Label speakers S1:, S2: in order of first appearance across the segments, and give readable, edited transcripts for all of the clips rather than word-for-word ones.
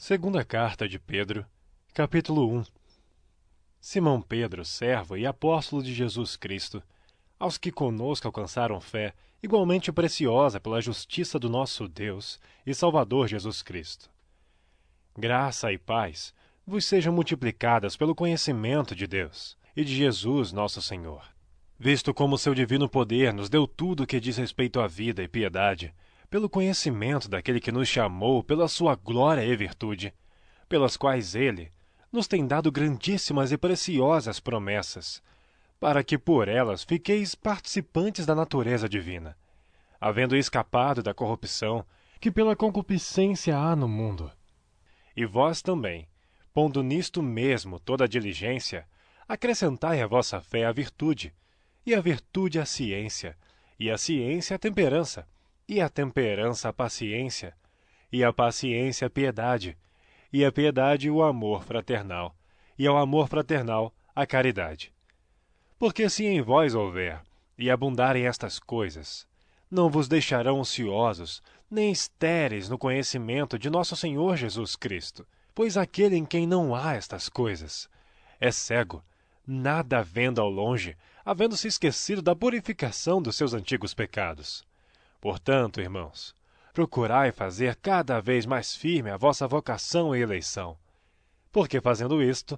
S1: Segunda carta de Pedro, capítulo 1. Simão Pedro, servo e apóstolo de Jesus Cristo, aos que conosco alcançaram fé, igualmente preciosa pela justiça do nosso Deus e Salvador Jesus Cristo. Graça e paz vos sejam multiplicadas pelo conhecimento de Deus e de Jesus nosso Senhor, visto como seu divino poder nos deu tudo o que diz respeito à vida e piedade, pelo conhecimento daquele que nos chamou pela sua glória e virtude, pelas quais ele nos tem dado grandíssimas e preciosas promessas, para que por elas fiqueis participantes da natureza divina, havendo escapado da corrupção que pela concupiscência há no mundo. E vós também, pondo nisto mesmo toda a diligência, acrescentai à vossa fé a virtude, e a virtude a ciência, e a ciência a temperança, e a temperança a paciência, e a paciência a piedade, e a piedade o amor fraternal, e ao amor fraternal a caridade. Porque se em vós houver, e abundarem estas coisas, não vos deixarão ociosos, nem estéreis no conhecimento de nosso Senhor Jesus Cristo, pois aquele em quem não há estas coisas é cego, nada vendo ao longe, havendo se esquecido da purificação dos seus antigos pecados. Portanto, irmãos, procurai fazer cada vez mais firme a vossa vocação e eleição, porque fazendo isto,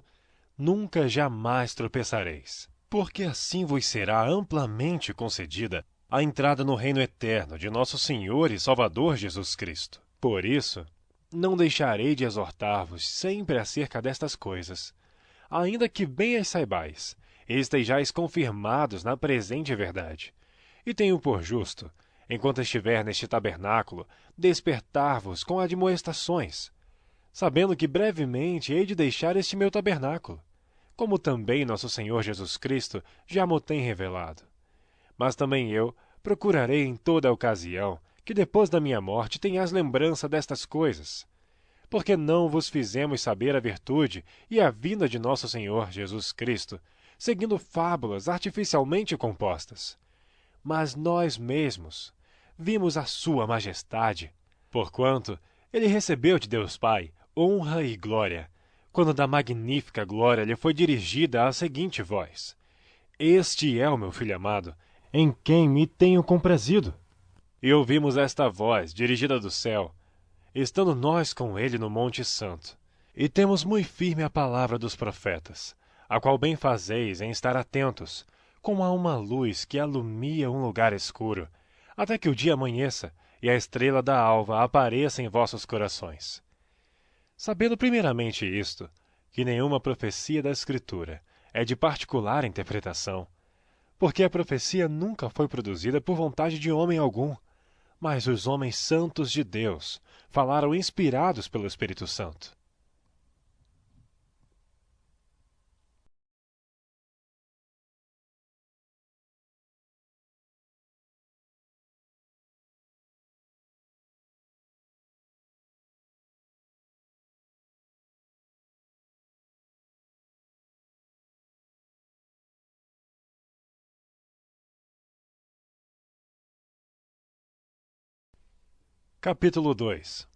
S1: nunca jamais tropeçareis, porque assim vos será amplamente concedida a entrada no reino eterno de nosso Senhor e Salvador Jesus Cristo. Por isso, não deixarei de exortar-vos sempre acerca destas coisas, ainda que bem as saibais, e estejais confirmados na presente verdade. E tenho por justo, enquanto estiver neste tabernáculo, despertar-vos com admoestações, sabendo que brevemente hei de deixar este meu tabernáculo, como também nosso Senhor Jesus Cristo já mo tem revelado. Mas também eu procurarei em toda a ocasião que depois da minha morte tenhais lembrança destas coisas, porque não vos fizemos saber a virtude e a vinda de nosso Senhor Jesus Cristo, seguindo fábulas artificialmente compostas. Mas nós mesmos vimos a sua majestade, porquanto ele recebeu de Deus Pai honra e glória, quando da magnífica glória lhe foi dirigida a seguinte voz: Este é o meu Filho amado, em quem me tenho comprazido. E ouvimos esta voz dirigida do céu, estando nós com ele no Monte Santo, e temos muito firme a palavra dos profetas, a qual bem fazeis em estar atentos, como a uma luz que alumia um lugar escuro, até que o dia amanheça e a estrela da alva apareça em vossos corações. Sabendo primeiramente isto, que nenhuma profecia da Escritura é de particular interpretação, porque a profecia nunca foi produzida por vontade de homem algum, mas os homens santos de Deus falaram inspirados pelo Espírito Santo. Capítulo 2.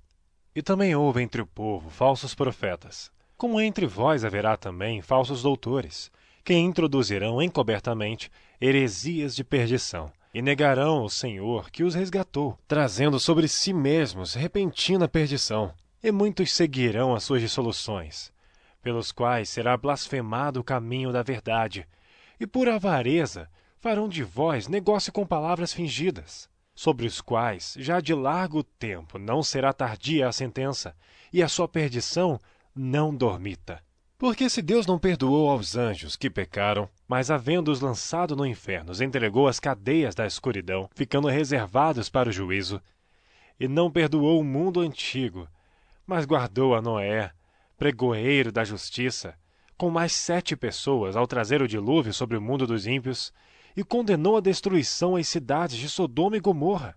S1: E também houve entre o povo falsos profetas, como entre vós haverá também falsos doutores, que introduzirão encobertamente heresias de perdição, e negarão o Senhor que os resgatou, trazendo sobre si mesmos repentina perdição. E muitos seguirão as suas dissoluções, pelos quais será blasfemado o caminho da verdade, e por avareza farão de vós negócio com palavras fingidas, sobre os quais já de largo tempo não será tardia a sentença, e a sua perdição não dormita. Porque se Deus não perdoou aos anjos que pecaram, mas havendo-os lançado no inferno, os entregou às cadeias da escuridão, ficando reservados para o juízo, e não perdoou o mundo antigo, mas guardou a Noé, pregoeiro da justiça, com mais 7 pessoas ao trazer o dilúvio sobre o mundo dos ímpios, e condenou à destruição as cidades de Sodoma e Gomorra,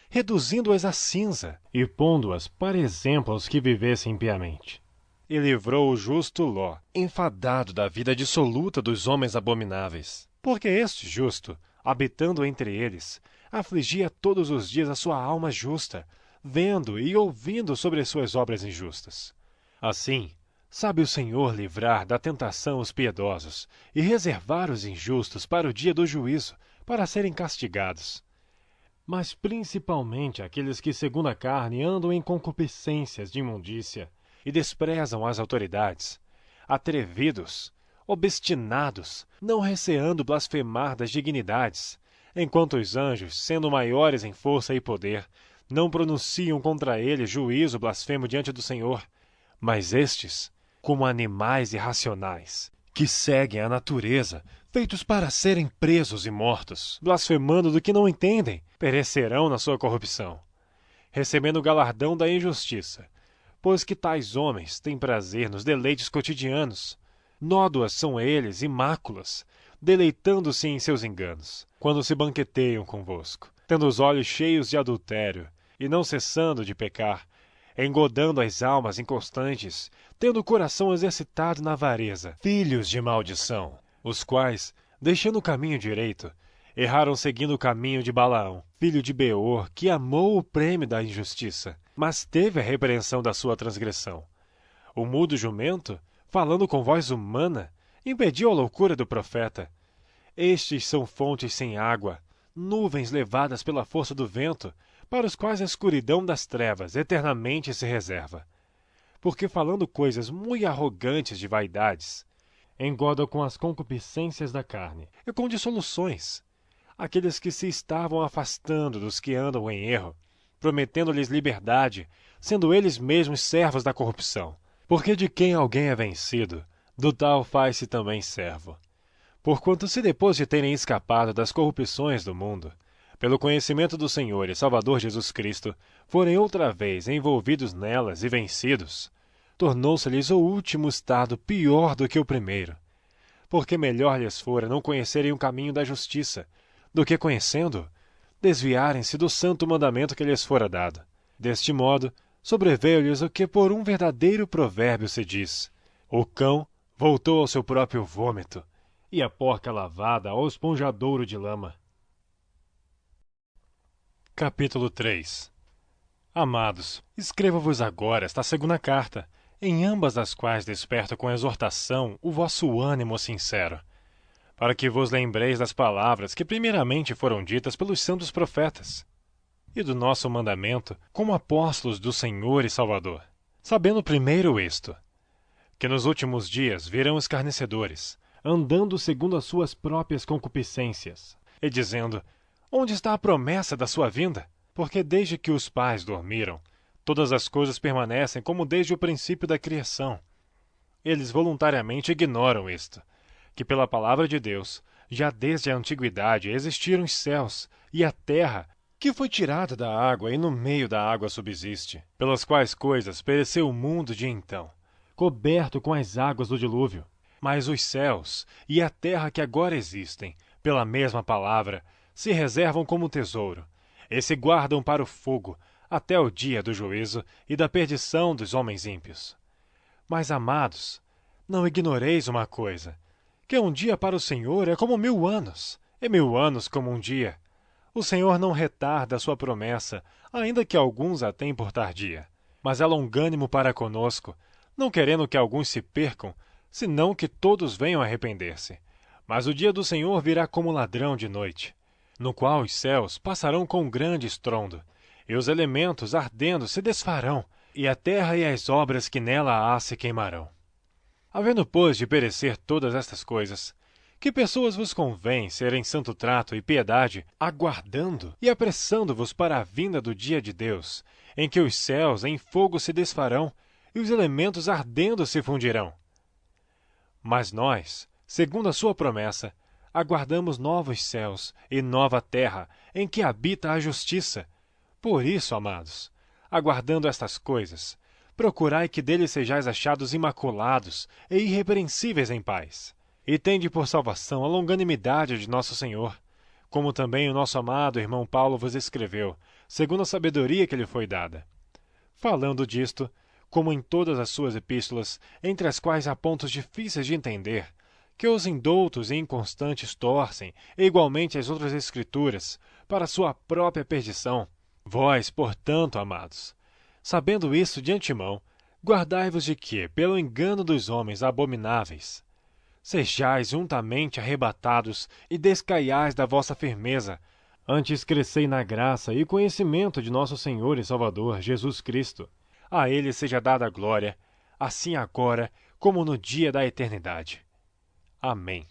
S1: reduzindo-as a cinza e pondo-as para exemplo aos que vivessem impiamente. E livrou o justo Ló, enfadado da vida dissoluta dos homens abomináveis, porque este justo, habitando entre eles, afligia todos os dias a sua alma justa, vendo e ouvindo sobre as suas obras injustas. Assim, sabe o Senhor livrar da tentação os piedosos e reservar os injustos para o dia do juízo, para serem castigados. Mas principalmente aqueles que, segundo a carne, andam em concupiscências de imundícia e desprezam as autoridades, atrevidos, obstinados, não receando blasfemar das dignidades, enquanto os anjos, sendo maiores em força e poder, não pronunciam contra eles juízo blasfemo diante do Senhor, mas estes, como animais irracionais, que seguem a natureza, feitos para serem presos e mortos, blasfemando do que não entendem, perecerão na sua corrupção, recebendo o galardão da injustiça, pois que tais homens têm prazer nos deleites cotidianos. Nódoas são eles e máculas, deleitando-se em seus enganos, quando se banqueteiam convosco, tendo os olhos cheios de adultério, e não cessando de pecar, engodando as almas inconstantes, tendo o coração exercitado na avareza, filhos de maldição, os quais, deixando o caminho direito, erraram seguindo o caminho de Balaão, filho de Beor, que amou o prêmio da injustiça, mas teve a repreensão da sua transgressão. O mudo jumento, falando com voz humana, impediu a loucura do profeta. Estes são fontes sem água, nuvens levadas pela força do vento, para os quais a escuridão das trevas eternamente se reserva. Porque falando coisas muito arrogantes de vaidades, engodam com as concupiscências da carne e com dissoluções aqueles que se estavam afastando dos que andam em erro, prometendo-lhes liberdade, sendo eles mesmos servos da corrupção. Porque de quem alguém é vencido, do tal faz-se também servo. Porquanto se depois de terem escapado das corrupções do mundo, pelo conhecimento do Senhor e Salvador Jesus Cristo, forem outra vez envolvidos nelas e vencidos, tornou-se-lhes o último estado pior do que o primeiro. Porque melhor lhes fora não conhecerem o caminho da justiça, do que conhecendo, desviarem-se do santo mandamento que lhes fora dado. Deste modo, sobreveio-lhes o que por um verdadeiro provérbio se diz: o cão voltou ao seu próprio vômito, e a porca lavada ao esponjadouro de lama. Capítulo 3. Amados, escrevo-vos agora esta segunda carta, em ambas as quais desperto com exortação o vosso ânimo sincero, para que vos lembreis das palavras que primeiramente foram ditas pelos santos profetas, e do nosso mandamento como apóstolos do Senhor e Salvador, sabendo primeiro isto, que nos últimos dias virão escarnecedores, andando segundo as suas próprias concupiscências, e dizendo: onde está a promessa da sua vinda? Porque desde que os pais dormiram, todas as coisas permanecem como desde o princípio da criação. Eles voluntariamente ignoram isto, que pela palavra de Deus, já desde a antiguidade existiram os céus e a terra, que foi tirada da água e no meio da água subsiste, pelas quais coisas pereceu o mundo de então, coberto com as águas do dilúvio. Mas os céus e a terra que agora existem, pela mesma palavra, se reservam como tesouro, e se guardam para o fogo, até o dia do juízo e da perdição dos homens ímpios. Mas, amados, não ignoreis uma coisa, que um dia para o Senhor é como 1000 anos, e 1000 anos como um dia. O Senhor não retarda a sua promessa, ainda que alguns a tenham por tardia, mas é longânimo para conosco, não querendo que alguns se percam, senão que todos venham a arrepender-se. Mas o dia do Senhor virá como ladrão de noite, no qual os céus passarão com grande estrondo, e os elementos ardendo se desfarão, e a terra e as obras que nela há se queimarão. Havendo, pois, de perecer todas estas coisas, que pessoas vos convém ser em santo trato e piedade, aguardando e apressando-vos para a vinda do dia de Deus, em que os céus em fogo se desfarão, e os elementos ardendo se fundirão? Mas nós, segundo a sua promessa, aguardamos novos céus e nova terra, em que habita a justiça. Por isso, amados, aguardando estas coisas, procurai que deles sejais achados imaculados e irrepreensíveis em paz. E tende por salvação a longanimidade de nosso Senhor, como também o nosso amado irmão Paulo vos escreveu, segundo a sabedoria que lhe foi dada. Falando disto, como em todas as suas epístolas, entre as quais há pontos difíceis de entender, que os indoutos e inconstantes torcem, e igualmente as outras escrituras, para sua própria perdição. Vós, portanto, amados, sabendo isso de antemão, Guardai-vos de que, pelo engano dos homens abomináveis, sejais juntamente arrebatados e descaiais da vossa firmeza. Antes crescei na graça e conhecimento de nosso Senhor e Salvador, Jesus Cristo. A Ele seja dada a glória, assim agora como no dia da eternidade. Amém.